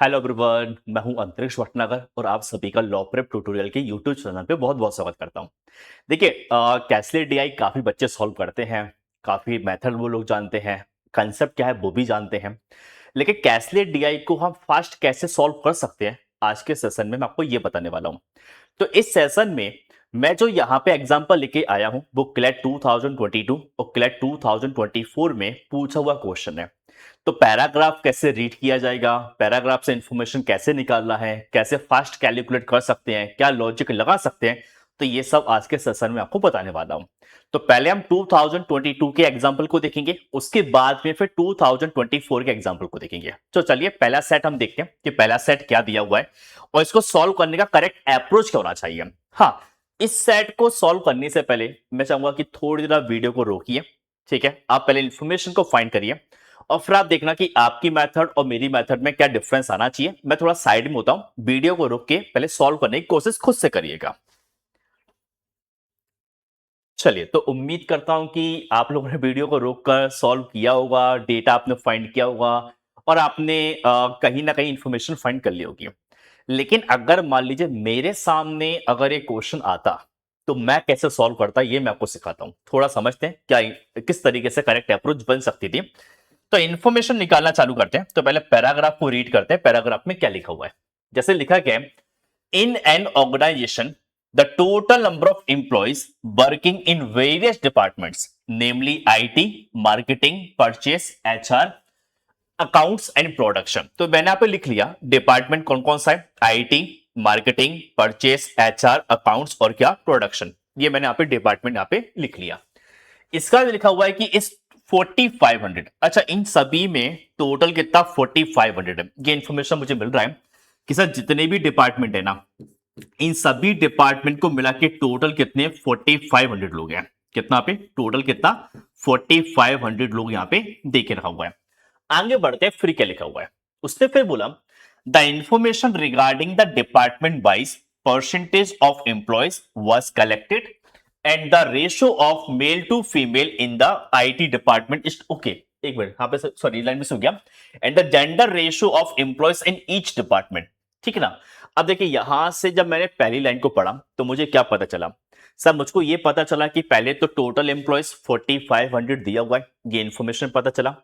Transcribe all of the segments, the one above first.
Hello everyone, मैं हूं अंतरिक्ष भटनागर और आप सभी का लॉ प्रेप ट्यूटोरियल के यूट्यूब चैनल पे बहुत बहुत स्वागत करता हूं। देखिए, कैसलेट डीआई काफी बच्चे सॉल्व करते हैं, काफी मेथड वो लोग जानते हैं, कंसेप्ट क्या है वो भी जानते हैं। लेकिन कैसलेट डीआई को हम फास्ट कैसे सॉल्व कर सकते हैं, आज के सेशन में मैं आपको ये बताने वाला हूँ। तो इस सेशन में मैं जो यहाँ पे एग्जाम्पल लेके आया हूँ वो क्लेट 2022 और क्लेट 2024 में पूछा हुआ क्वेश्चन है। तो पैराग्राफ कैसे रीड किया जाएगा, पैराग्राफ से इंफॉर्मेशन कैसे निकालना है, कैसे फास्ट कैलकुलेट कर सकते हैं, क्या लॉजिक लगा सकते हैं, तो ये सब आज के सेशन में आपको बताने वाला हूं। तो पहले हम 2022 के एग्जाम्पल को देखेंगे, उसके बाद में फिर 2024 के एग्जाम्पल को देखेंगे। तो चलिए पहला सेट हम देखते हैं कि पहला सेट क्या दिया हुआ है और इसको सॉल्व करने का करेक्ट अप्रोच क्या होना चाहिए। हाँ, इस सेट को सॉल्व करने से पहले मैं चाहूंगा कि थोड़ी देर वीडियो को रोकिए। ठीक है, आप पहले इंफॉर्मेशन को फाइंड करिए और फिर आप देखना कि आपकी मेथड और मेरी मेथड में क्या डिफरेंस आना चाहिए। मैं थोड़ा साइड में होता हूं, वीडियो को रोक के पहले सॉल्व करने की कोशिश खुद से करिएगा। चलिए, तो उम्मीद करता हूं कि आप लोगों ने वीडियो को रोककर सॉल्व किया होगा, डेटा आपने फाइंड किया होगा और आपने कहीं ना कहीं इंफॉर्मेशन फाइंड कर ली होगी। लेकिन अगर मान लीजिए मेरे सामने अगर ये क्वेश्चन आता तो मैं कैसे सॉल्व करता, ये मैं आपको सिखाता हूं। थोड़ा समझते हैं क्या किस तरीके से करेक्ट अप्रोच बन सकती थी। तो इन्फॉर्मेशन निकालना चालू करते हैं। तो पहले पैराग्राफ को रीड करते हैं, पैराग्राफ में क्या लिखा हुआ है। जैसे लिखा गया है, in an organization the total number of employees working in various departments namely IT, marketing, purchase, HR, accounts and production. तो मैंने यहां पे लिख लिया डिपार्टमेंट कौन कौन सा है, IT, marketing, purchase, HR, accounts और क्या प्रोडक्शन। ये मैंने यहाँ पे डिपार्टमेंट यहाँ पे लिख लिया। इसका लिखा हुआ है कि इस 4500, अच्छा इन सभी में टोटल कितना 4500 है। ये इंफॉर्मेशन मुझे मिल रहा है कि सर जितने भी डिपार्टमेंट है ना, इन सभी डिपार्टमेंट को मिला के टोटल कितने 4500 लोग हैं। कितना पे टोटल कितना 4500 लोग यहाँ पे देखे रखा हुआ है। आगे बढ़ते हैं, फिर क्या लिखा हुआ है। उसने फिर बोला the information regarding the department wise percentage of employees was collected and the ratio of male to female in the IT department is okay. एक मिनट, यहाँ पे सॉरी लाइन मिस हो गया। And the gender ratio of employees in each department. ठीक है ना। अब देखिए यहां से जब मैंने पहली लाइन को पढ़ा तो मुझे क्या पता चला, सर मुझको ये पता चला कि पहले तो टोटल एम्प्लॉयज 4500 दिया हुआ है, ये इंफॉर्मेशन पता चला।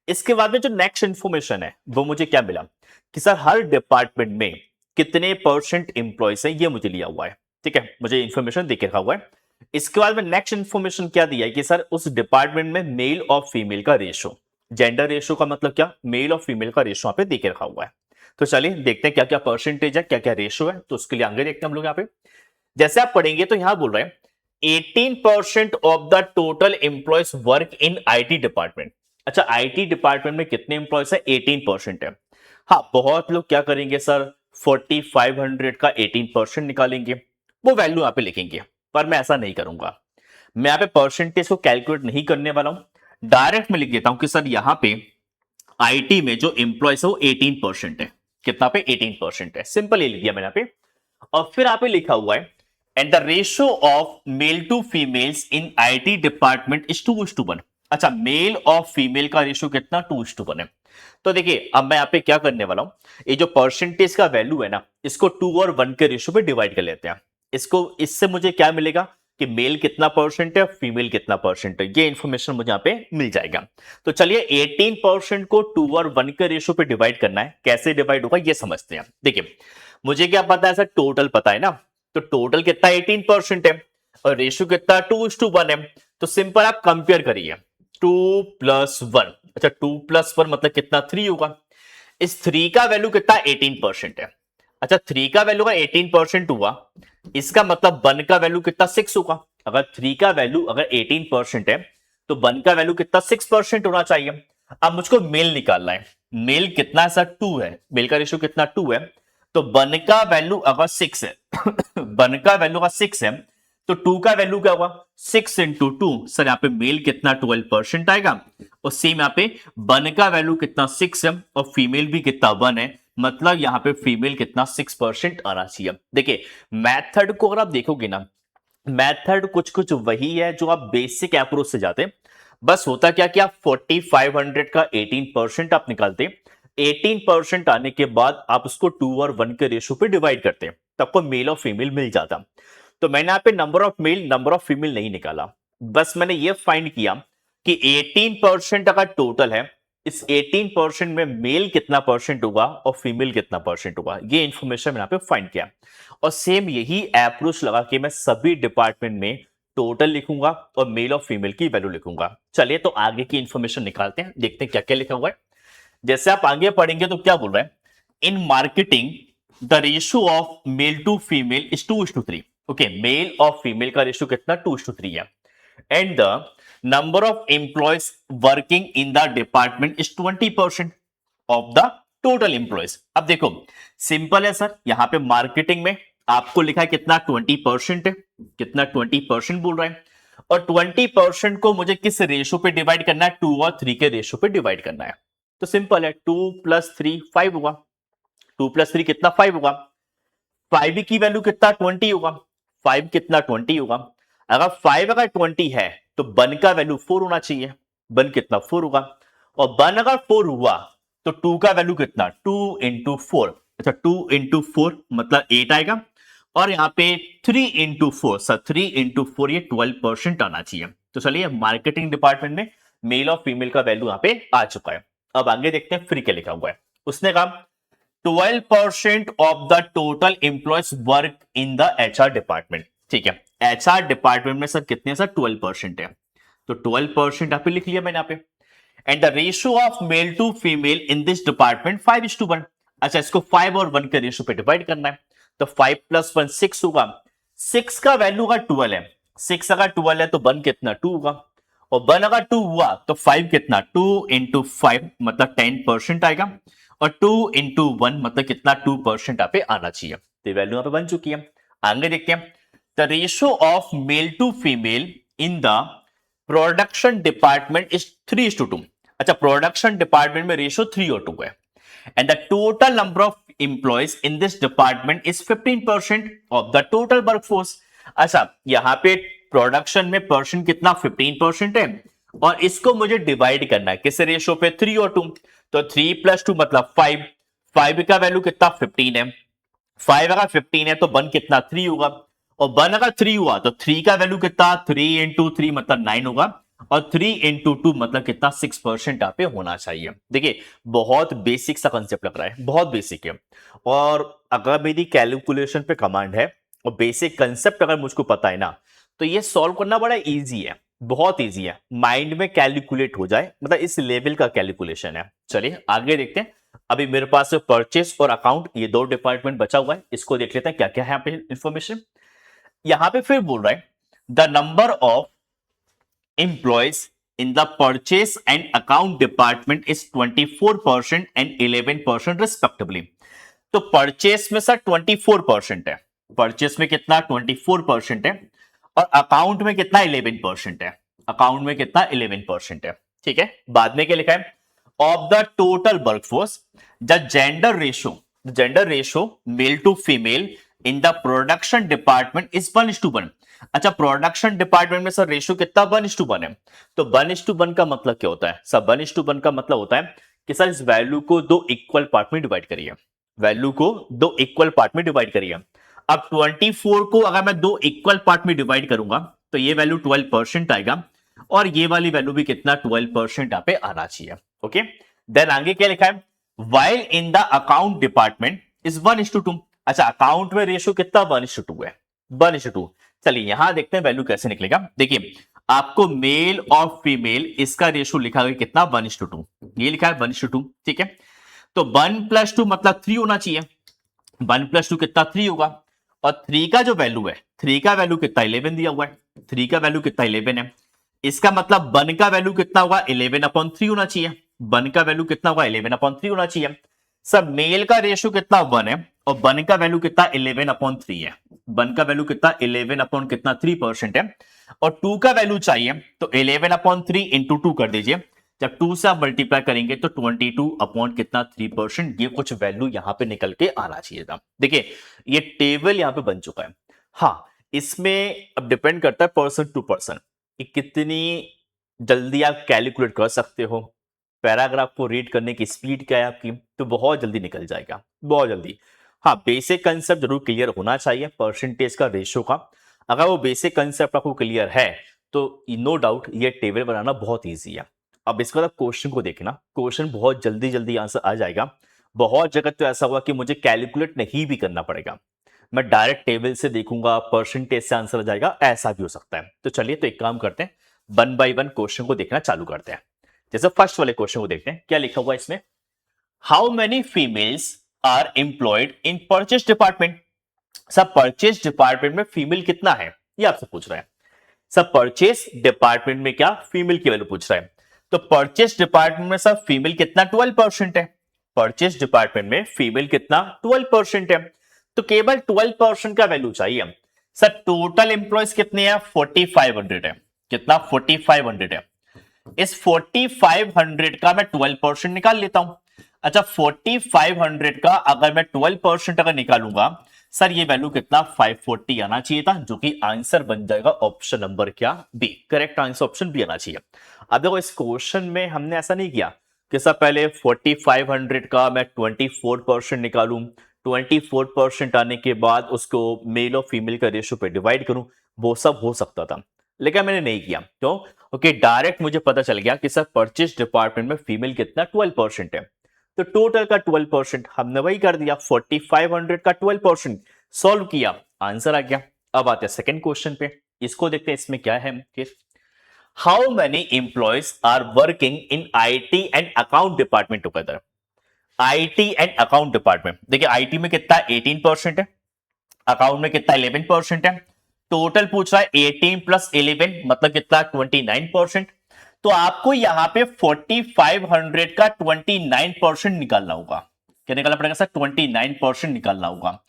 इसके बाद में जो नेक्स्ट इंफॉर्मेशन है वो मुझे क्या मिला कि सर हर डिपार्टमेंट में कितने परसेंट एम्प्लॉयज है, ये मुझे लिया हुआ है। ठीक है, मुझे इंफॉर्मेशन देके रखा हुआ है। इसके बाद में नेक्स्ट इंफॉर्मेशन क्या दिया है कि सर उस डिपार्टमेंट में मेल और फीमेल का रेशो, जेंडर रेशो का मतलब क्या, मेल और फीमेल का रेशो यहाँ पे देके रखा हुआ है। तो चलिए देखते हैं क्या क्या परसेंटेज है, क्या क्या रेशो है। तो उसके लिए आगे देखते हैं हम लोग यहाँ पे। जैसे आप पढ़ेंगे तो यहां बोल रहे हैं 18% of the total employees work in IT department. अच्छा, आईटी डिपार्टमेंट में कितने एम्प्लॉयज है, 18% है। हाँ, बहुत लोग क्या करेंगे सर 4500 का 18% निकालेंगे, वो वैल्यू यहां पे लिखेंगे, पर मैं ऐसा नहीं करूंगा। मैं यहां पे परसेंटेज को कैलकुलेट नहीं करने वाला हूं, डायरेक्ट में लिख देता हूं कि सर यहां पे आईटी में जो एम्प्लॉयज है वो 18% है। कितना पे 18% है, सिंपल ये लिख दिया मैंने यहाँ पे। और फिर यहाँ पे लिखा हुआ है and the ratio of male to females in IT department is 2:1। अच्छा, मेल और फीमेल का रेशियो कितना 2:1 है। तो देखिए अब मैं यहाँ पे क्या करने वाला हूं, ये जो परसेंटेज का वैल्यू है ना, इसको 2 और 1 के रेशियो पे डिवाइड कर लेते हैं। इसको इससे मुझे क्या मिलेगा कि मेल कितना परसेंट है, फीमेल कितना परसेंट है, ये इंफॉर्मेशन मुझे यहाँ पे मिल जाएगा। तो चलिए 18% को 2 और 1 के रेशियो पे डिवाइड करना है, कैसे डिवाइड होगा ये समझते हैं। देखिए मुझे क्या पता है सर, टोटल पता है ना, तो टोटल कितना 18% है और रेशियो कितना 2:1 है। तो सिंपल आप कंपेयर करिए 2+1। अच्छा 2+1 मतलब कितना 3 होगा। इस 3 का वैल्यू कितना 18% है। अच्छा 3 का वैल्यू का 18% हुआ, इसका मतलब 1 का वैल्यू कितना 6 होगा। अगर 3 का वैल्यू अगर 18% है तो 1 का वैल्यू कितना 6% होना चाहिए। अब मुझको मेल निकालना है, मेल कितना है सर 2 है, मेल का रेशियो कितना 2 है। तो 1 का वैल्यू अगर 6 है 1 का वैल्यू अगर 6 है तो 2 का वैल्यू क्या होगा 6 इंटू 2। सर यहाँ पे मेल कितना 12% आएगा और सेम यहाँ पे 1 का वैल्यू कितना 6 है और फीमेल भी कितना 1 है, मतलब यहाँ पे फीमेल कितना 6% आना चाहिए। देखिए मैथड को अगर आप देखोगे ना, मेथड कुछ कुछ वही है जो आप बेसिक अप्रोच से जाते हैं। बस होता क्या कि आप 4500 का 18% आप निकालते, 18% आने के बाद आप उसको 2 और 1 के रेशो पे डिवाइड करते हैं तो आपको मेल और फीमेल मिल जाता। तो मैंने यहाँ पे number of mail number of female नहीं निकाला, बस मैंने ये फाइंड किया कि 18% अगर टोटल है, इस 18% में मेल कितना परसेंट होगा और फीमेल कितना परसेंट होगा, ये इंफॉर्मेशन मैंने यहाँ पे फाइंड किया। और सेम यही अप्रोच लगा के मैं सभी डिपार्टमेंट में टोटल लिखूंगा और मेल और फीमेल की वैल्यू लिखूंगा। चलिए तो आगे की इंफॉर्मेशन निकालते हैं, देखते हैं क्या क्या लिखा हुआ है। जैसे आप आगे पढ़ेंगे तो क्या बोल रहा है, in marketing the ratio of male to female is 2:3। Okay, male और फीमेल का रेशियो कितना 2:3 है। And the number of employees working in the department is 20% of the total employees. अब देखो सिंपल है सर, यहां पे मार्केटिंग में आपको लिखा है कितना 20% है, कितना 20% बोल रहा है, और 20% को मुझे किस रेशो पे डिवाइड करना है, 2 और 3 के रेशो पे डिवाइड करना है। तो सिंपल है, 2 + 3 5 होगा, 2 + 3 कितना 5 होगा, 5 की वैल्यू कितना 20 होगा, 5 कितना 20 होगा। अगर 5 अगर 20 है तो 1 का वैल्यू 4 होना चाहिए, 1 कितना 4 होगा, और 1 अगर 4 हुआ तो 2 का वैल्यू कितना 2 × 4, अच्छा 2 × 4 मतलब 8 आएगा, और यहाँ पे 3 × 4 सर 3 × 4 ये 12% आना चाहिए। तो चलिए मार्केटिंग डिपार्टमेंट में मेल और फीमेल का वैल्यू यहाँ पे आ चुका है। अब आगे देखते हैं फिर क्या लिखा हुआ है। उसने कहा 12% of the total employees work in the HR department. ठीक है, एचआर डिपार्टमेंट में सर कितने सर 12% है, तो 12% यहाँ पे लिख लिया मैंने यहाँ पे। And the ratio of male to female in this department 5:1। अच्छा, इसको 5 और 1 के रेशियो पे डिवाइड करना है, तो 5 + 1 6 होगा, 6 का वैल्यू अगर 12 है, 6 अगर 12 है तो 1 कितना 2 होगा, और 1 अगर 2 हुआ तो 5 कितना 2 × 5 मतलब 10% आएगा, और 2 × 1 मतलब कितना 2% यहाँ पे आना चाहिए। तो वैल्यू यहाँ पे बन चुकी है। आगे देखते हैं, the ratio of male to female in the production department is 3:2। अच्छा, प्रोडक्शन डिपार्टमेंट में रेशियो 3 और 2 है। And the total number of employees in this department is 15% of the total workforce. अच्छा, यहां पे प्रोडक्शन में पर्सन कितना 15% है, और इसको मुझे डिवाइड करना है किस रेशियो पे 3 और 2, तो 3 + 2 मतलब 5, 5 का वैल्यू कितना 15 है, 5 अगर 15 है तो 1 कितना 3 होगा, और 1 अगर 3 हुआ तो 3 का वैल्यू कितना 3 × 3 मतलब 9 होगा, और 3 × 2 मतलब कितना 6% यहाँ पे होना चाहिए। देखिए बहुत बेसिक सा कंसेप्ट लग रहा है, बहुत बेसिक है, और अगर मेरी कैलकुलेशन पे कमांड है और बेसिक कंसेप्ट अगर मुझको पता है ना, तो ये सॉल्व करना बड़ा इजी है, बहुत इजी है, माइंड में कैलकुलेट हो जाए, मतलब इस लेवल का कैलकुलेशन है। चलिए आगे देखते हैं। अभी मेरे पास परचेस और अकाउंट ये 2 डिपार्टमेंट बचा हुआ है, इसको देख लेते हैं क्या क्या है यहाँ पे इंफॉर्मेशन। यहां पे फिर बोल रहा है the number of employees in the purchase and account department is 24% and 11% respectively. तो परचेस में सर 24% है, परचेस में कितना 24% है, और अकाउंट में कितना 11% है, अकाउंट में कितना 11% है। ठीक है, बाद में क्या लिखा है, of the total workforce the gender ratio male to female in the production department is 1:1। अच्छा, प्रोडक्शन डिपार्टमेंट में सर रेशो कितना 1:1 है, तो 1:1 का मतलब क्या होता है सर, 1:1 का मतलब होता है कि सर इस वैल्यू को 2 इक्वल पार्ट में डिवाइड करिए, वैल्यू को 2 इक्वल पार्ट में डिवाइड करिए। अब 24 को अगर मैं 2 इक्वल पार्ट में डिवाइड करूंगा तो ये वैल्यू 12% आएगा, और ये वाली वैल्यू भी कितना 12% यहाँ पे आना चाहिए। ओके, देन आगे क्या लिखा है, while in the account department is 1:2। अच्छा, अकाउंट में रेशियो कितना 1:2 है, 1:2। चलिए यहां देखते हैं वैल्यू कैसे निकलेगा। देखिए आपको मेल और फीमेल इसका रेशियो लिखा गया कितना 1:2, ये लिखा है 1:2। ठीक है, तो 1 + 2 मतलब 3 होना चाहिए, 1 + 2 कितना 3 होगा, और 3 का जो वैल्यू है, 3 का वैल्यू कितना 11 दिया हुआ है, 3 का वैल्यू कितना 11 है, इसका मतलब 1 का वैल्यू कितना होगा 11/3 होना चाहिए, 1 का वैल्यू कितना होगा 11/3 होना चाहिए। सब मेल का रेशियो कितना 1 है, और 1 का वैल्यू कितना 11/3 है, 1 का वैल्यू कितना 11/3% है, और 2 का वैल्यू चाहिए तो 11/3 × 2 कर दीजिए, जब 2 से आप मल्टीप्लाई करेंगे तो 22 कितना 3%, ये कुछ वैल्यू यहां पे निकल के आना चाहिए था। देखिए ये टेबल यहां पे बन चुका है। हाँ, इसमें अब डिपेंड करता है पर्सन टू पर्सन कि कितनी जल्दी आप कैलकुलेट कर सकते हो, पैराग्राफ को रीड करने की स्पीड क्या है आपकी, तो बहुत जल्दी निकल जाएगा, बहुत जल्दी। हाँ, बेसिक कंसेप्ट जरूर क्लियर होना चाहिए परसेंटेज का, रेशियो का। अगर वो बेसिक कंसेप्ट आपको क्लियर है तो नो डाउट ये टेबल बनाना बहुत ईजी है। अब इसके बाद क्वेश्चन को देखना, क्वेश्चन बहुत जल्दी जल्दी आंसर आ जाएगा। बहुत जगह तो ऐसा हुआ कि मुझे कैलकुलेट नहीं भी करना पड़ेगा, मैं डायरेक्ट टेबल से देखूंगा, परसेंटेज से आंसर आ जाएगा, ऐसा भी हो सकता है। तो चलिए, तो एक काम करते हैं, वन बाय वन क्वेश्चन को देखना चालू करते हैं। जैसे फर्स्ट वाले क्वेश्चन को देखते हैं, क्या लिखा हुआ है इसमें, how many females are employed in purchase department. सब परचेज डिपार्टमेंट में फीमेल कितना है, ये आपसे पूछ रहा है। सब परचेज डिपार्टमेंट में क्या फीमेल की वैल्यू पूछ रहा है। तो परचेज डिपार्टमेंट में सब फीमेल कितना, 12% है। परचेज डिपार्टमेंट में फीमेल कितना, 12% है। तो केवल 12% का वैल्यू चाहिए। सर टोटल एम्प्लॉयज कितने हैं, 4500 है। कितना, 4500 है। इस 4500 का मैं 12% निकाल लेता हूं। अच्छा, 4500 का अगर मैं 12% अगर निकालूंगा, सर ये वैल्यू कितना, 540 आना चाहिए था, जो कि आंसर बन जाएगा ऑप्शन नंबर क्या, B. Correct answer option B आना चाहिए। अब देखो, इस क्वेश्चन में हमने ऐसा नहीं किया कि सर पहले 4500 का मैं 24% निकालूं, 24% आने के बाद उसको मेल और फीमेल का रेशियो पे डिवाइड करूं। वो सब हो सकता था, लेकिन मैंने नहीं किया। क्यों? ओके, डायरेक्ट मुझे पता चल गया कि सर परचेज डिपार्टमेंट में फीमेल कितना, 12% है। तो टोटल का 12% हमने वही कर दिया, 4500 का 12%। सॉल्व किया, आंसर आ गया। अब आते हैं सेकंड क्वेश्चन पे, इसको देखते हैं इसमें क्या है। How many employees are working in IT and account department together. IT and account department, देखिए आईटी में कितना, 18% है। अकाउंट में कितना, 11% है। टोटल पूछ रहा है 18 प्लस 11 मतलब कितना, 29%। तो आपको यहां पे 4500 का 29% निकालना होगा। क्या निकालना पड़ेगा सर, 29% निकालना होगा।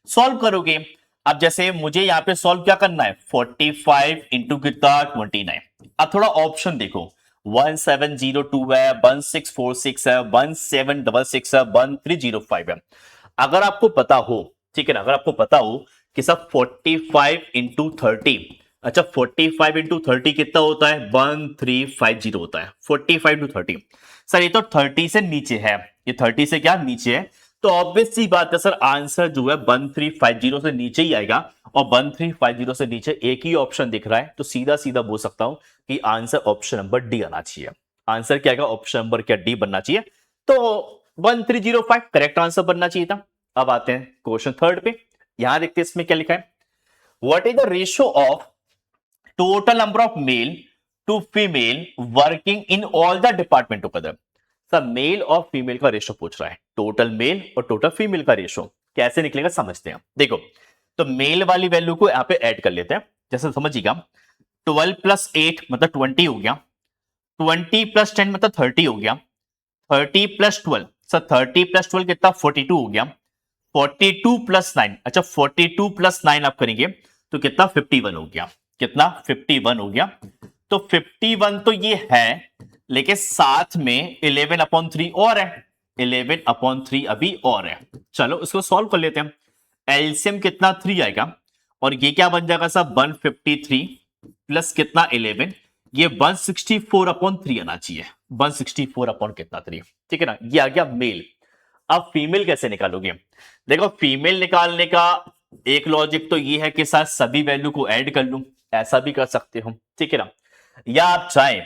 सॉल्व करोगे, अब जैसे मुझे यहां पे सॉल्व क्या करना है, 45 इंटू कितना, 29। अब थोड़ा ऑप्शन देखो, 1702 है, 1646 है, 1766 है, 1305 है। अगर आपको पता हो, ठीक है ना, अगर आपको पता हो कि सब 45 इंटू 30, अच्छा 45 इंटू 30 कितना होता है, 1350 होता है। 45 टू 30, सर ये तो 30 से नीचे है, ये 30 से क्या नीचे है, तो ऑब्वियस सी बात है सर, आंसर जो है 1350 से नीचे ही आएगा। और 1350 से नीचे एक ही ऑप्शन दिख रहा है, तो सीधा सीधा बोल सकता हूं कि आंसर ऑप्शन नंबर डी आना चाहिए। आंसर क्या आएगा, ऑप्शन नंबर क्या, डी बनना चाहिए। तो 1305 करेक्ट आंसर बनना चाहिए था। अब आते हैं क्वेश्चन थर्ड पे, यहां देखते हैं इसमें क्या लिखा है, what is the ratio of total number of male to female working in all the department together. सब मेल और फीमेल का रेशियो पूछ रहा है, टोटल मेल और टोटल फीमेल का रेशियो कैसे निकलेगा समझते हैं। देखो, तो मेल वाली वैल्यू को यहां पे ऐड कर लेते हैं, जैसे समझिएगा, 12 प्लस 8 मतलब 20 हो गया, 20 प्लस 10 मतलब 30 हो गया, 30 प्लस 12, सर 30 प्लस 12 कितना, 42 हो गया, 42 प्लस 9, अच्छा 42 प्लस 9 आप करेंगे तो कितना, 51 हो गया। कितना, 51 हो गया। तो 51 तो ये है, लेकिन साथ में 11/3 और है, 11/3 अभी और है। चलो इसको सॉल्व कर लेते हैं। एलसीएम कितना, 3 आएगा, और ये क्या बन जाएगा साहब, 153 प्लस कितना, 11, ये 164/3 आना चाहिए। 164 अपॉन कितना, 3, ठीक है ना, ये आ गया मेल। अब फीमेल कैसे निकालोगे, देखो फीमेल निकालने का एक लॉजिक तो ये है कि सर सभी वैल्यू को ऐड कर लूं, ऐसा भी कर सकते हो, ठीक है ना। या आप चाहें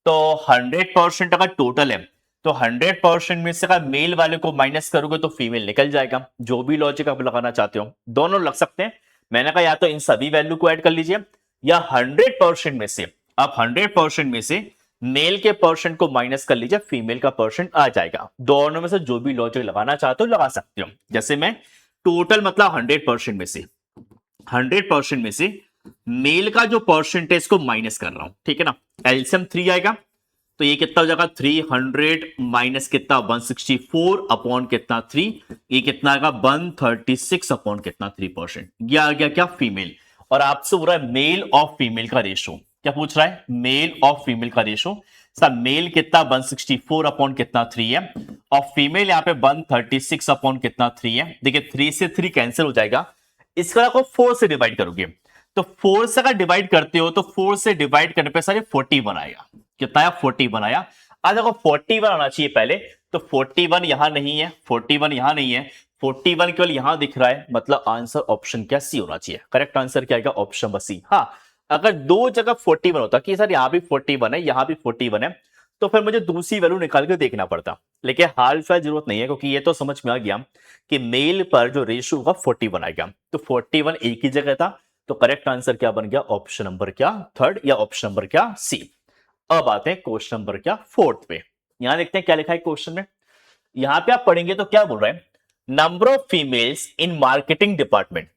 तो 100% अगर टोटल है तो 100% में से अगर मेल वाले को माइनस करोगे तो फीमेल निकल जाएगा। जो भी लॉजिक आप लगाना चाहते हो दोनों लग सकते हैं। मैंने कहा या तो इन सभी वैल्यू को ऐड कर लीजिए, या 100% में से, आप 100% में से मेल के परसेंट को माइनस कर लीजिए, फीमेल का परसेंट आ जाएगा। दोनों में से जो भी लॉजिक लगाना चाहते हो लगा सकते हो। जैसे मैं टोटल मतलब 100% में से, 100% में से मेल का जो परसेंटेज को माइनस कर रहा हूं, ठीक है ना। एलसीएम 3 आएगा, तो ये कितना हो जाएगा, 300 माइनस कितना, 164 अपॉन कितना 3, ये कितना आएगा, 136 अपॉन कितना 3%। ये आ गया क्या, फीमेल। और आपसे बोल रहा है मेल और फीमेल का रेशो, क्या पूछ रहा है, मेल और फीमेल का रेशो। सब मेल कितना, 164 अपॉन कितना 3 है, और फीमेल यहाँ पे 136 अपॉन कितना 3 है। देखिए 3 से 3 कैंसिल हो जाएगा, इसका आपको 4 से डिवाइड करोगे, तो 4 से अगर डिवाइड करते हो तो 4 से डिवाइड करने पे सारे 41 आएगा। कितना आया, 41 आया। देखो 41 आना चाहिए पहले, तो 41 यहां नहीं है, 41 यहां नहीं है, 41 केवल यहां दिख रहा है, मतलब आंसर ऑप्शन क्या सी होना चाहिए। करेक्ट आंसर क्या आएगा, ऑप्शन नंबर सी। हाँ, अगर दो जगह 41 होता कि सर यहां भी 41 है यहां भी 41 है, तो फिर मुझे दूसरी वैल्यू निकाल के देखना पड़ता, लेकिन हाल फिलहाल जरूरत नहीं है, क्योंकि ये तो समझ में आ गया कि मेल पर जो रेशियो होगा 41 आएगा, तो 41 एक ही जगह था, तो करेक्ट आंसर क्या बन गया, ऑप्शन नंबर क्या थर्ड, या ऑप्शन नंबर क्या सी। अब आते हैं क्वेश्चन नंबर क्या फोर्थ पे। यहां देखते हैं क्या लिखा है क्वेश्चन में। यहां पे आप पढ़ेंगे तो क्या बोल रहे हैं, number of females in marketing department,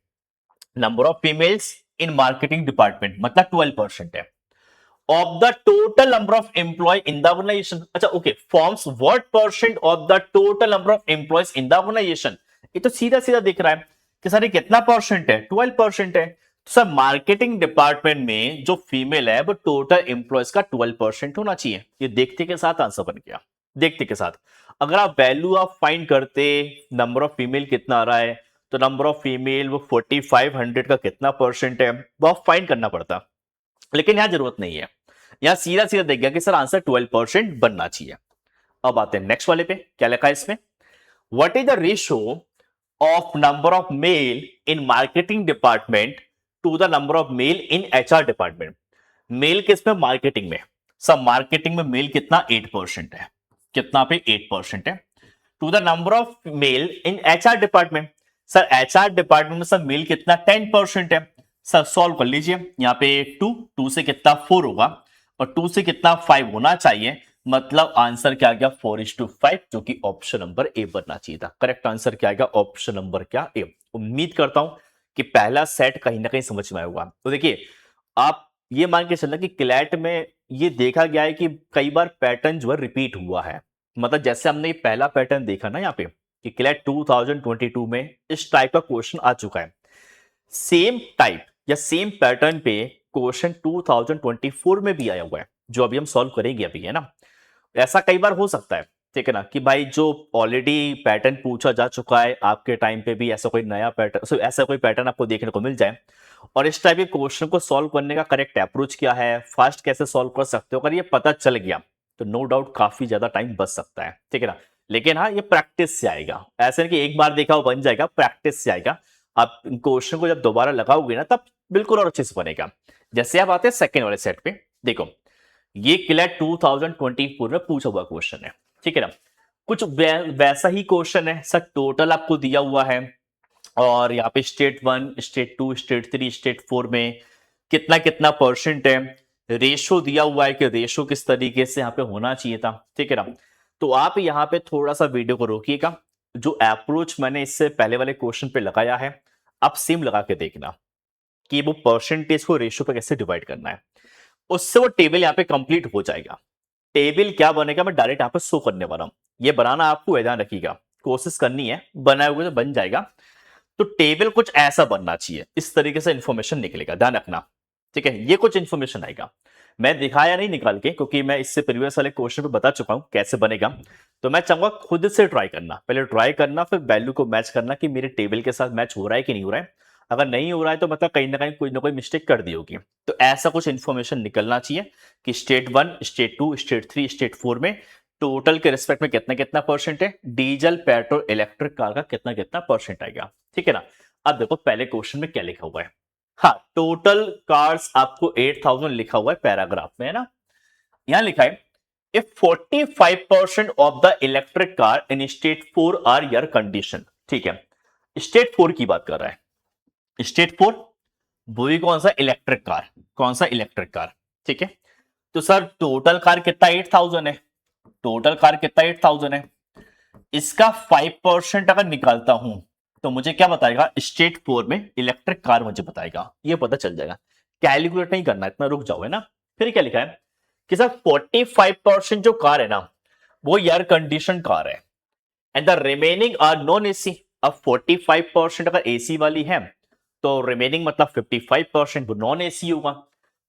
number of females in marketing department मतलब 12% है, of the total number of employee in the organisation. अच्छा okay, forms what percent of the total number of employees in the organisation. ये तो सीधा सीधा दिख रहा है कि सर ये कितना परसेंट है, 12% है। तो सर मार्केटिंग डिपार्टमेंट में जो फीमेल है वो टोटल एम्प्लॉयज का 12% होना चाहिए। ये देखते के साथ आंसर बन गया, देखते के साथ। अगर आप वैल्यू आप फाइंड करते, नंबर ऑफ फीमेल कितना आ रहा है, तो नंबर ऑफ फीमेल वो 4500 का कितना परसेंट है वो आप फाइंड करना पड़ता, लेकिन यहां जरूरत नहीं है। यहां सीधा सीधा देख गया कि सर आंसर 12% बनना चाहिए। अब आते हैं नेक्स्ट वाले पे, क्या लिखा है इसमें, what is the ratio of number of male in marketing department to the number of male in HR department. Male किसमें, मार्केटिंग में। सब मार्केटिंग में मेल कितना 8% है, कितना पे 8% है, to the number of male in HR department. Sir HR department में सर मेल कितना 10% है। सर सॉल्व कर लीजिए, यहाँ पे 2 से कितना 4 होगा, और 2 से कितना 5 होना चाहिए, मतलब आंसर क्या आ गया 4:5, जो कि ऑप्शन नंबर ए बनना चाहिए था। करेक्ट आंसर क्या आएगा, ऑप्शन नंबर क्या ए। उम्मीद करता हूं कि पहला सेट कहीं ना कहीं समझ में आया होगा। तो देखिए, आप ये मान के चलना कि क्लैट में ये देखा गया है कि कई बार पैटर्न जो है रिपीट हुआ है, मतलब जैसे हमने ये पहला पैटर्न देखा ना यहाँ पे कि क्लैट 2022 में इस टाइप का क्वेश्चन आ चुका है, सेम टाइप या सेम पैटर्न पे क्वेश्चन 2024 में भी आया हुआ है, जो अभी हम सॉल्व करेंगे अभी, है ना। ऐसा कई बार हो सकता है, ठीक है ना, कि भाई जो ऑलरेडी पैटर्न पूछा जा चुका है आपके टाइम पे भी ऐसा कोई नया पैटर्न, ऐसा कोई पैटर्न आपको देखने को मिल जाए, और इस टाइप के क्वेश्चन को सॉल्व करने का करेक्ट अप्रोच क्या है, फास्ट कैसे सॉल्व कर सकते हो, अगर ये पता चल गया तो नो डाउट काफी ज्यादा टाइम बच सकता है, ठीक है ना। लेकिन हाँ, ये प्रैक्टिस से आएगा, ऐसे नहीं कि एक बार देखा वो बन जाएगा, प्रैक्टिस से आएगा। आप क्वेश्चन को जब दोबारा लगाओगे ना तब बिल्कुल और अच्छे से बनेगा। जैसे आप आते हैं सेकेंड वाले सेट पे, देखो ये क्लैट 2024 में पूछा हुआ क्वेश्चन है, ठीक है ना। कुछ वैसा ही क्वेश्चन है सर, टोटल आपको दिया हुआ है, और यहाँ पे स्टेट 1, स्टेट 2, स्टेट 3, स्टेट 4 में कितना कितना परसेंट है, रेशो दिया हुआ है कि रेशो किस तरीके से यहाँ पे होना चाहिए था, ठीक है ना। तो आप यहाँ पे थोड़ा सा वीडियो को रोकिएगा, जो अप्रोच मैंने इससे पहले वाले क्वेश्चन पे लगाया है आप सेम लगा के देखना कि वो परसेंटेज को रेशो पे कैसे डिवाइड करना है, उससे वो टेबल यहाँ पे कंप्लीट हो जाएगा। टेबल क्या बनेगा मैं डायरेक्ट यहाँ पे शो करने वाला हूं, ये बनाना आपको ध्यान रखिएगा, कोशिश करनी है, बनाए हुए तो बन जाएगा। तो टेबल कुछ ऐसा बनना चाहिए, इस तरीके से इंफॉर्मेशन निकलेगा, ध्यान रखना, ठीक है। ये कुछ इंफॉर्मेशन आएगा, मैं दिखाया नहीं निकाल के, क्योंकि मैं इससे प्रीवियस वाले क्वेश्चन पे बता चुका हूं कैसे बनेगा। तो मैं चाहूंगा खुद से ट्राई करना, पहले ट्राई करना, फिर वैल्यू को मैच करना कि मेरे टेबल के साथ मैच हो रहा है कि नहीं हो रहा है। अगर नहीं हो रहा है तो मतलब कहीं ना कोई मिस्टेक कर दी होगी। तो ऐसा कुछ इंफॉर्मेशन निकलना चाहिए कि स्टेट 1, स्टेट 2, स्टेट 3, स्टेट 4 में टोटल के रिस्पेक्ट में कितना कितना परसेंट है, डीजल पेट्रोल इलेक्ट्रिक कार का कितना कितना परसेंट आएगा, ठीक है ना। अब देखो पहले क्वेश्चन में क्या लिखा हुआ है। हाँ, टोटल कार्स आपको 8000 लिखा हुआ है पैराग्राफ में, है ना। यहां लिखा है if 45% of the electric car in state 4 are air condition, ठीक है। स्टेट 4 की बात कर रहा है, स्टेट 4 वही कौन सा इलेक्ट्रिक कार, कौन सा इलेक्ट्रिक कार, ठीक है। तो सर टोटल कार कितना 8000 है, टोटल कार कितना 8000 है, इसका 5% अगर निकालता हूं तो मुझे क्या बताएगा, स्टेट 4 में इलेक्ट्रिक कार मुझे बताएगा, ये पता चल जाएगा। कैलकुलेट नहीं करना, इतना रुक जाओ, है ना। फिर क्या लिखा है कि सर 45% जो कार है ना वो एयर कंडीशन कार है, and the remaining are non AC. अब 45% अगर एसी वाली है तो रिमेनिंग मतलब 55% वो नॉन एसी होगा।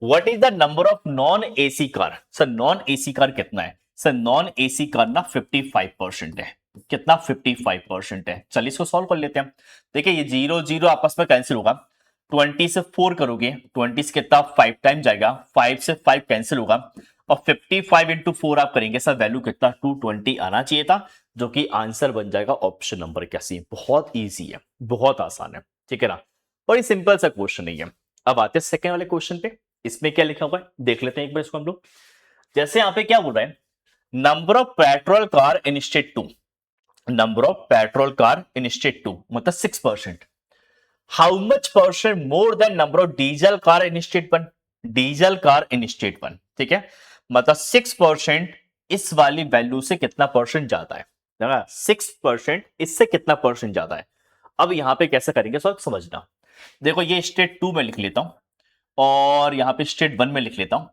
What is the number of non AC car, sir non AC car कितना है, सर नॉन एसी कार ना 55% है, कितना 55% है। चलिए इसको सॉल्व कर लेते हैं। देखिए ये 0 0 आपस में कैंसिल होगा, 20 से 4 करोगे, 20 से कितना 5 टाइम जाएगा, 5 से 5 कैंसिल होगा, और 55 इंटू 4 आप करेंगे सर, वैल्यू कितना 220 आना चाहिए था, जो कि आंसर बन जाएगा ऑप्शन नंबर क्या सी। बहुत ईजी है, बहुत आसान है, ठीक है ना, बड़ी सिंपल सा क्वेश्चन नहीं है। अब आते हैं सेकंड वाले क्वेश्चन पे। इसमें क्या लिखा हुआ है देख लेते हैं एक बार इसको हम लोग। जैसे यहाँ पे क्या बोल रहा है, number of petrol car in state 2, number of petrol car in state 2 मतलब 6%। How much percent more than number of diesel car in state 1, diesel car in state 1, ठीक है, मतलब 6% इस वाली वैल्यू से कितना परसेंट ज्यादा है, 6% इससे कितना परसेंट ज्यादा है। अब यहां पे कैसे करेंगे सब समझना। देखो ये स्टेट 2 में लिख लेता हूं और यहां पे स्टेट 1 में लिख लेता हूं।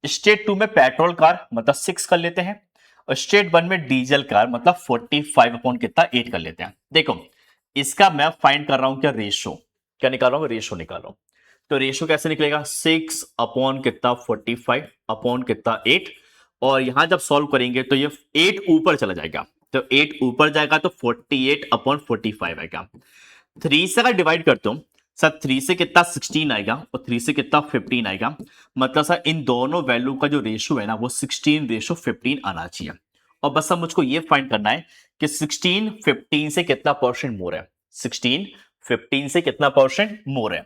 स्टेट 2 में पेट्रोल कार मतलब 6 कर लेते हैं, और स्टेट 1 में डीजल कार मतलब 45 अपॉन कितना 8 कर लेते हैं। देखो इसका मैं फाइंड कर रहा हूं क्या, रेशो, क्या निकाल रहा हूं, रेशो निकाल रहा हूं। तो रेशो कैसे निकलेगा, 6 अपॉन कितना 45 अपॉन कितना 8, और यहां जब सॉल्व करेंगे तो ये 8 ऊपर चला जाएगा, तो 8 ऊपर जाएगा तो 48 अपॉन 45 आएगा। 3 से अगर डिवाइड करते हो सर, 3 से कितना 16 आएगा और 3 से कितना 15 आएगा, मतलब सर इन दोनों वैल्यू का जो रेशो है ना वो 16:15 आना चाहिए। और बस अब मुझको ये फाइंड करना है कि 16 15 से कितना परसेंट मोर है, 16 15 से कितना परसेंट मोर है,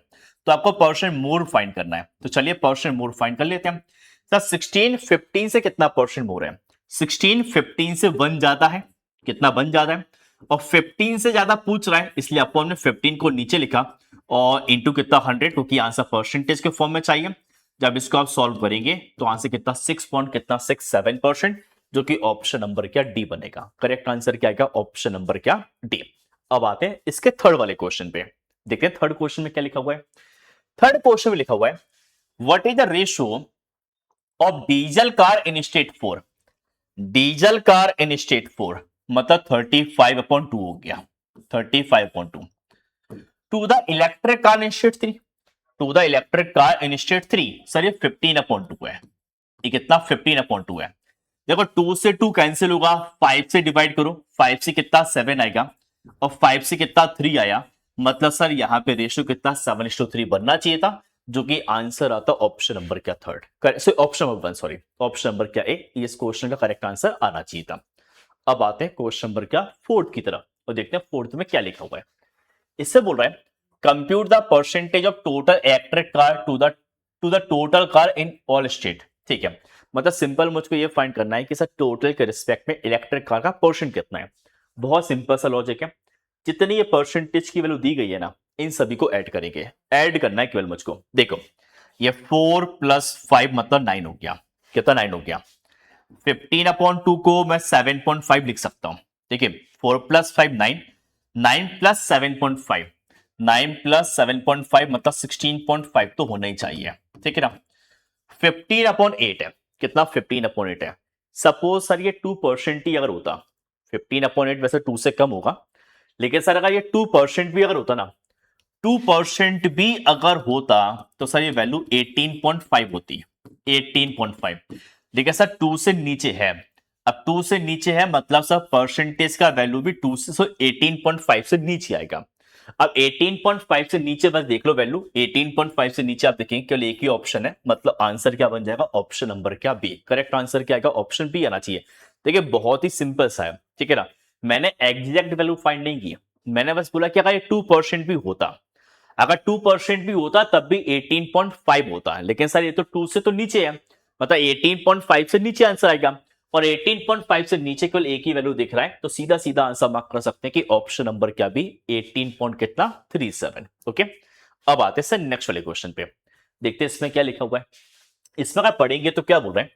तो आपको परसेंट मोर फाइंड करना है। तो चलिए परसेंट मोर फाइंड कर लेते हैं। सर 16 15 से कितना परसेंट मोर है, 16 15 से 1 ज्यादा है, कितना 1 ज्यादा है, और 15 से ज्यादा पूछ रहा है इसलिए आपको हमने 15 को नीचे लिखा और इंटू कितना 100, क्योंकि आंसर परसेंटेज के फॉर्म में चाहिए। जब इसको आप सॉल्व करेंगे तो आंसर कितना 6.67%, जो कि ऑप्शन नंबर क्या डी बनेगा। करेक्ट आंसर क्या आएगा, ऑप्शन नंबर क्या डी। अब आते हैं इसके थर्ड वाले क्वेश्चन पे, देखते हैं थर्ड क्वेश्चन में क्या लिखा हुआ है। थर्ड क्वेश्चन में लिखा हुआ है what is the ratio of diesel car in state 4, diesel car in state 4 मतलब 35/2 हो गया, 35/2 to the electric car in state 3, to the electric car in state 3 sir ये 15/2 है, ये कितना 15/2 है। देखो 2 से 2 कैंसिल होगा, 5 से डिवाइड करो, 5 से कितना 7 आएगा और 5 से कितना 3 आया, मतलब सर यहाँ पे रेशियो कितना 7:3 बनना चाहिए था, जो कि आंसर आता ऑप्शन नंबर क्या third, option number 1 sorry, option number क्या ए, इस क्वेश्चन का करेक्ट आंसर आना चाहिए था। अब आते हैं क्वेश्चन नंबर क्या फोर्थ की तरफ और देखते हैं फोर्थ में क्या लिखा हुआ है। इससे बोल रहा है compute the percentage of total electric car to the total car in all state, ठीक है, मतलब सिंपल मुझको ये फाइंड करना है कि सर टोटल के रिस्पेक्ट में इलेक्ट्रिक कार का परसेंट कितना है। बहुत सिंपल सा लॉजिक है, जितनी ये परसेंटेज की वैल्यू दी गई है ना इन सभी को ऐड करेंगे, ऐड करना है केवल मुझको। देखो ये 4 + 5 मतलब 9 हो गया, कितना 9 हो गया, 15/2 को मैं 7.5 लिख सकता हूं, देखिए 4 + 5 9, 9 + 7.5, 9 + 7.5 मतलब 16.5 तो होना ही चाहिए, ठीक है ना। 15/8 है, कितना 15/8 है। सपोज सर ये 2% ही अगर होता, 15/8 वैसे 2 से कम होगा, लेकिन सर अगर ये 2% भी अगर होता ना, 2% भी अगर होता तो सर ये वैल्यू 18.5 होती, 18.5, देखिए सर 2 से नीचे है, अब 2 से नीचे है मतलब सर परसेंटेज का वैल्यू भी 2 से 18.5 से नीचे आएगा। अब 18.5 से नीचे बस देख लो वैल्यू, 18.5 से नीचे आप देखेंगे केवल एक ही ऑप्शन है, मतलब आंसर क्या बन जाएगा, ऑप्शन नंबर क्या बी। करेक्ट आंसर क्या आएगा, ऑप्शन बी आना चाहिए। देखिए बहुत ही सिंपल सा है, ठीक है ना, मैंने एग्जैक्ट वैल्यू फाइंड नहीं की, मैंने बस बोला कि अगर ये 2% भी होता, अगर 2% भी होता तब भी 18.5 होता है, लेकिन सर ये तो 2 से तो नीचे है, मतलब 18.5 से नीचे आंसर आएगा, और 18.5 से नीचे केवल एक ही वैल्यू दिख रहा है, तो सीधा सीधा आंसर मार्क कर सकते हैं कि ऑप्शन नंबर क्या भी 18.37। ओके, अब आते हैं सर नेक्स्ट वाले क्वेश्चन पे, देखते हैं इसमें क्या लिखा हुआ है। इसमें अगर पढ़ेंगे तो क्या बोल रहे हैं,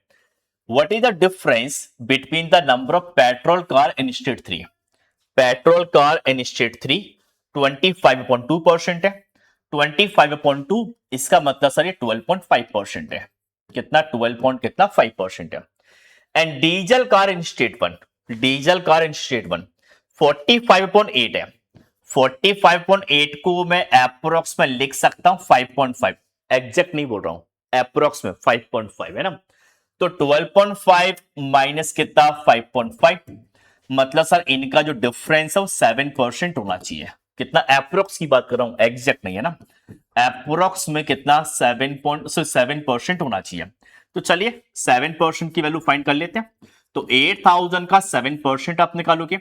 what is the difference between the number of petrol car in state 3, petrol car in state 3 25.2% है, 25/2 इसका मतलब सर ये 12.5% है, कितना 12 कितना 5% है। And diesel car in state 1, diesel car in state 1 45.8 है, 45.8 को मैं एप्रोक्स में लिख सकता हूं 5.5, एग्जैक्ट नहीं बोल रहा हूं, एप्रोक्स में 5.5 है ना, तो 12.5 माइनस कितना 5.5, मतलब सर इनका जो डिफरेंस है वो 7% होना चाहिए, कितना एप्रोक्स की बात कर रहा हूं, एग्जैक्ट नहीं है ना, एप्रोक्स में कितना 7% होना चाहिए। तो चलिए 7% की वैल्यू फाइंड कर लेते हैं। तो 8000 का 7% आप निकालोगे,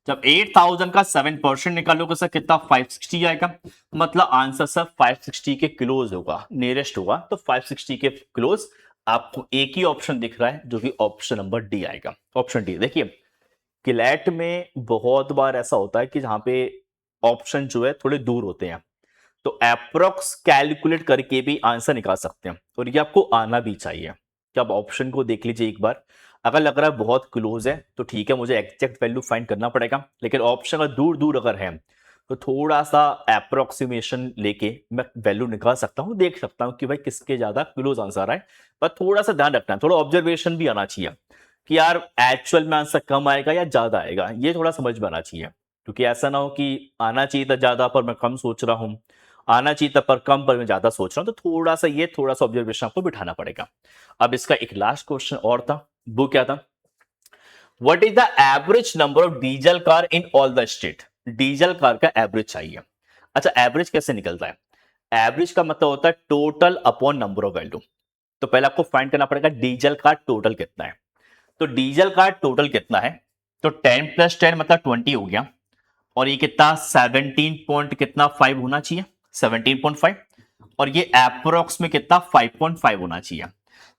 जब 8000 का 7% निकालोगे सर कितना 560 आएगा, मतलब आंसर सर 560 के क्लोज होगा, नियरेस्ट होगा। तो 560 के क्लोज आपको एक ही ऑप्शन दिख रहा है जो कि ऑप्शन नंबर डी आएगा। ऑप्शन डी देखिए, क्लैट में बहुत बार ऐसा होता है कि जहां पे ऑप्शन जो है थोड़े दूर होते हैं, तो अप्रोक्स कैलकुलेट करके भी आंसर निकाल सकते हैं, और ये आपको आना भी चाहिए कि आप ऑप्शन को देख लीजिए एक बार। अगर लग रहा है बहुत क्लोज है तो ठीक है, मुझे एग्जैक्ट वैल्यू फाइंड करना पड़ेगा, लेकिन ऑप्शन अगर दूर दूर अगर है तो थोड़ा सा अप्रोक्सीमेशन लेके मैं वैल्यू निकाल सकता हूं, देख सकता हूं कि भाई किसके ज्यादा क्लोज आंसर है। पर थोड़ा सा ध्यान रखना है, थोड़ा ऑब्जर्वेशन भी आना चाहिए कि यार एक्चुअल में आंसर कम आएगा या ज्यादा आएगा, ये थोड़ा समझ में आना चाहिए। क्योंकि ऐसा ना हो कि आना चाहिए था ज्यादा पर मैं कम सोच रहा हूं, आना चाहिए था पर कम पर मैं ज्यादा सोच रहा हूं, तो थोड़ा सा ऑब्जर्वेशन आपको बिठाना पड़ेगा। अब इसका एक लास्ट क्वेश्चन और था, वो क्या था, what is the average number of diesel car in all the state. Diesel car का एवरेज चाहिए। अच्छा, एवरेज कैसे निकलता है? एवरेज का मतलब होता है total upon number of value. तो पहले आपको फाइंड करना पड़ेगा डीजल का टोटल कितना है। तो डीजल का टोटल कितना है, तो 10 प्लस 10 मतलब 20 हो गया, और ये कितना 17 पॉइंट कितना 5 होना चाहिए, 17.5, और ये अप्रोक्स में कितना 5.5 होना चाहिए।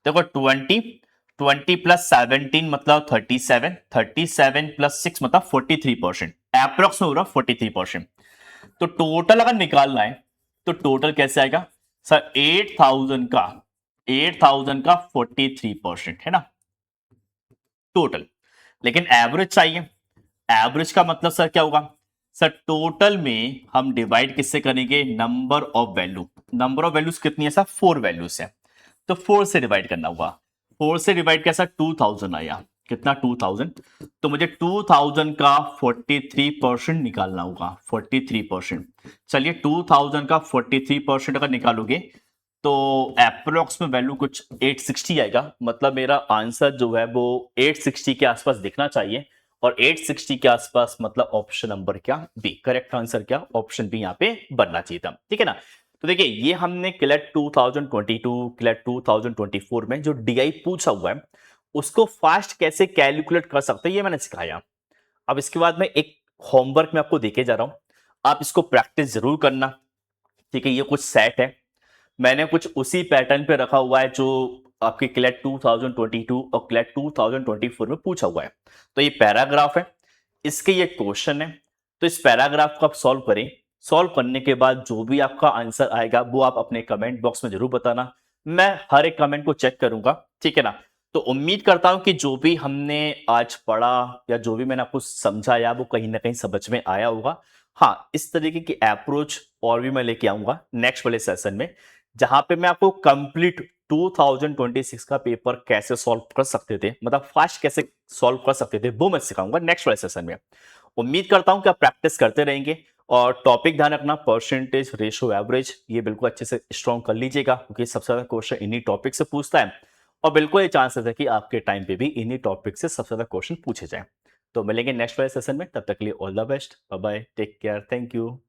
देखो 20 प्लस 17 मतलब 37, 37 प्लस 6 मतलब 43%, अप्रोक्स में हो रहा 43%। तो टोटल अगर निकालना है तो टोटल कैसे आएगा सर, 8000 का 43% है ना टोटल। लेकिन एवरेज चाहिए, एवरेज का मतलब सर क्या होगा, सर टोटल में हम डिवाइड किससे करेंगे, number of value. Number of values कितनी है सर, 4 वैल्यूज है, तो 4 से डिवाइड करना होगा। 4 से डिवाइड किया सर 2000 आया, कितना 2000, तो मुझे 2000 का 43% निकालना होगा, 43%। चलिए 2000 का 43% अगर निकालोगे तो अप्रोक्स में वैल्यू कुछ 860 आएगा, मतलब मेरा आंसर जो है वो 860 के आसपास दिखना चाहिए। और 860 के आसपास मतलब ऑप्शन नंबर क्या, बी। करेक्ट आंसर क्या, ऑप्शन बी यहाँ पे बनना चाहिए था, ठीक है ना। तो देखिए ये हमने क्लेट 2022 क्लेट 2024 में जो डीआई पूछा हुआ है उसको फास्ट कैसे कैलकुलेट कर सकते हैं ये मैंने सिखाया। अब इसके बाद में एक होमवर्क मैं आपको देके जा रहा हूं, आप इसको प्रैक्टिस जरूर करना, ठीक है। ये कुछ सेट है, मैंने कुछ उसी पैटर्न पे रखा हुआ है जो आपके क्लेट 2022 और क्लेट 2024 में पूछा हुआ है। तो ये पैराग्राफ है, इसके ये क्वेश्चन है, तो इस पैराग्राफ को आप सॉल्व करें। सॉल्व करने के बाद जो भी आपका आंसर आएगा वो आप अपने कमेंट बॉक्स में जरूर बताना, मैं हर एक कमेंट को चेक करूंगा, ठीक है ना। तो उम्मीद करता हूं कि जो भी हमने आज पढ़ा या जो भी मैंने आपको समझाया वो कहीं ना कहीं समझ में आया होगा। हाँ, इस तरीके की अप्रोच और भी मैं लेके आऊंगा नेक्स्ट वाले सेशन में, जहां पे मैं आपको कंप्लीट 2026 का पेपर कैसे सॉल्व कर सकते थे, मतलब फास्ट कैसे सॉल्व कर सकते थे, वो मैं सिखाऊंगा नेक्स्ट वाले सेशन में। उम्मीद करता हूं कि आप प्रैक्टिस करते रहेंगे, और टॉपिक ध्यान रखना परसेंटेज रेशो एवरेज, ये बिल्कुल अच्छे से स्ट्रॉन्ग कर लीजिएगा क्योंकि सबसे ज्यादा क्वेश्चन इन्हीं टॉपिक से पूछता है, और बिल्कुल ये चांसेस है कि आपके टाइम पे भी इन्हीं टॉपिक से सबसे ज्यादा क्वेश्चन पूछे जाए। तो मिलेंगे नेक्स्ट वाले सेशन में, तब तक के लिए all the best, bye bye, take care, thank you.